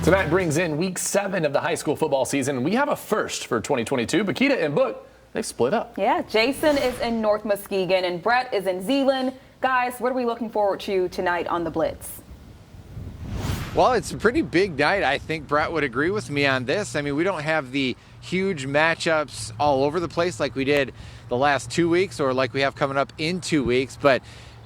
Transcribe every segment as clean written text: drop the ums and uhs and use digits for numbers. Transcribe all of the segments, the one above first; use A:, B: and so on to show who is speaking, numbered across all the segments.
A: Tonight brings in week 7 of the high school football season. We have a first for 2022. Bakita and Book, they split up.
B: Yeah, Jason is in North Muskegon and Brett is in Zeeland. Guys, what are we looking forward to tonight on the Blitz?
C: Well, it's a pretty big night. I think Brett would agree with me on this. I mean, we don't have the huge matchups all over the place like we did the last 2 weeks or like we have coming up in 2 weeks, but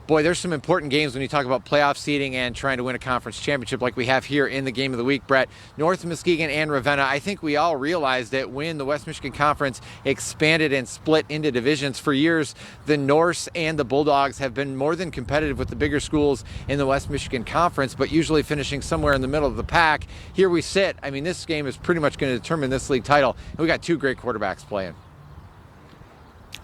C: boy, there's some important games when you talk about playoff seeding and trying to win a conference championship like we have here in the game of the week, Brett. North Muskegon and Ravenna, I think we all realized that when the West Michigan Conference expanded and split into divisions for years, the Norse and the Bulldogs have been more than competitive with the bigger schools in the West Michigan Conference, but usually finishing somewhere in the middle of the pack. Here we sit. I mean, this game is pretty much going to determine this league title. And we got 2 great quarterbacks playing.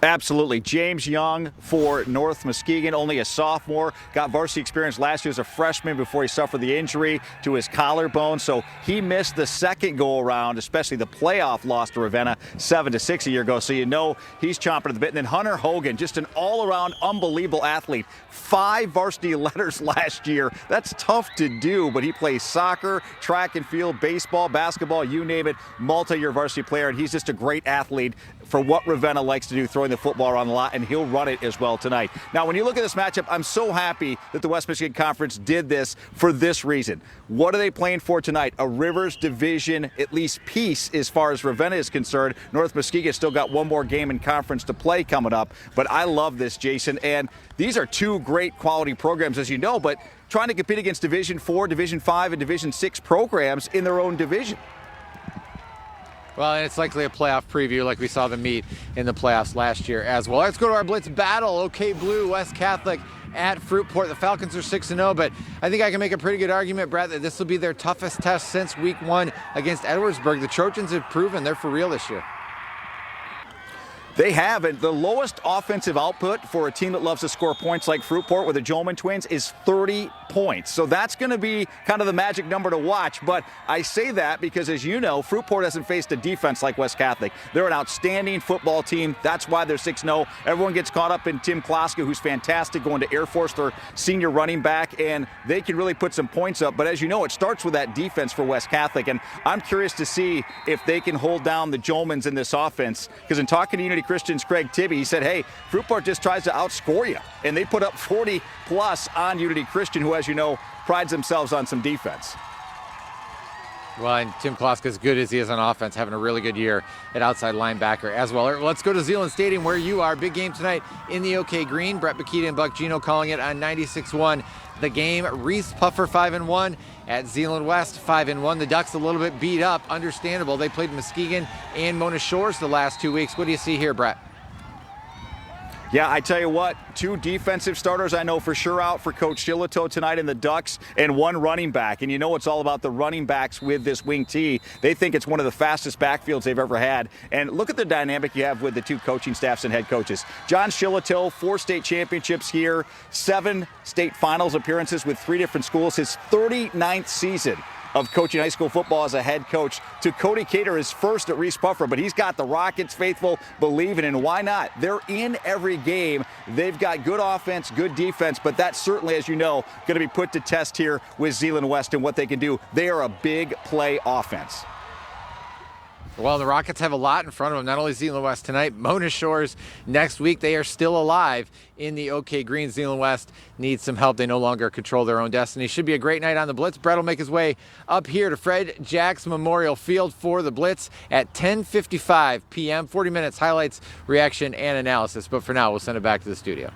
D: Absolutely. James Young for North Muskegon, only a sophomore, got varsity experience last year as a freshman before he suffered the injury to his collarbone. So he missed the second go around, especially the playoff loss to Ravenna 7-6 a year ago. So you know he's chomping at the bit. And then Hunter Hogan, just an all-around unbelievable athlete. 5 varsity letters last year. That's tough to do, but he plays soccer, track and field, baseball, basketball, you name it, multi-year varsity player. And he's just a great athlete for what Ravenna likes to do, throwing the football around a lot, and he'll run it as well tonight. Now, when you look at this matchup, I'm so happy that the West Michigan Conference did this for this reason. What are they playing for tonight? A Rivers Division, at least piece as far as Ravenna is concerned. North Muskegon still got one more game in conference to play coming up, but I love this, Jason, and these are 2 great quality programs, as you know, but trying to compete against Division 4, Division 5, and Division 6 programs in their own division.
C: Well, and it's likely a playoff preview like we saw them meet in the playoffs last year as well. Let's go to our Blitz battle. OK Blue, West Catholic at Fruitport. The Falcons are 6-0, but I think I can make a pretty good argument, Brett, that this will be their toughest test since week 1 against Edwardsburg. The Trojans have proven they're for real this year.
D: They have it. The lowest offensive output for a team that loves to score points like Fruitport with the Jolman twins is 30 points. So that's going to be kind of the magic number to watch. But I say that because, as you know, Fruitport hasn't faced a defense like West Catholic. They're an outstanding football team. That's why they're 6-0. Everyone gets caught up in Tim Kloska, who's fantastic, going to Air Force, their senior running back, and they can really put some points up. But as you know, it starts with that defense for West Catholic. And I'm curious to see if they can hold down the Jolmans in this offense. Because in talking to Unity Christian's Craig Tibby, he said, hey, Fruitport just tries to outscore you. And they put up 40+ on Unity Christian, who, as you know, prides themselves on some defense.
C: Well, and Tim Kloska, as good as he is on offense, having a really good year at outside linebacker as well. Let's go to Zeeland Stadium where you are. Big game tonight in the OK Green. Brett Bakita and Buck Gino calling it on 96.1. The game, Reese Puffer 5-1 at Zeeland West 5-1. The Ducks a little bit beat up, understandable. They played Muskegon and Mona Shores the last 2 weeks. What do you see here, Brett?
D: Yeah, I tell you what, 2 defensive starters I know for sure out for Coach Shillito tonight in the Ducks, and 1 running back. And you know it's all about the running backs with this wing T. They think it's one of the fastest backfields they've ever had. And look at the dynamic you have with the 2 coaching staffs and head coaches. John Shillito, 4 state championships here, 7 state finals appearances with 3 different schools, his 39th season of coaching high school football as a head coach. To Cody Cater, his first at Reese Puffer, but he's got the Rockets faithful believing, and why not? They're in every game. They've got good offense, good defense, but that's certainly, as you know, going to be put to test here with Zeeland West and what they can do. They are a big play offense.
C: Well, the Rockets have a lot in front of them. Not only Zeeland West tonight, Mona Shores next week. They are still alive in the OK Green. Zeeland West needs some help. They no longer control their own destiny. Should be a great night on the Blitz. Brett will make his way up here to Fred Jacks Memorial Field for the Blitz at 10:55 p.m. 40 minutes, highlights, reaction, and analysis. But for now, we'll send it back to the studio.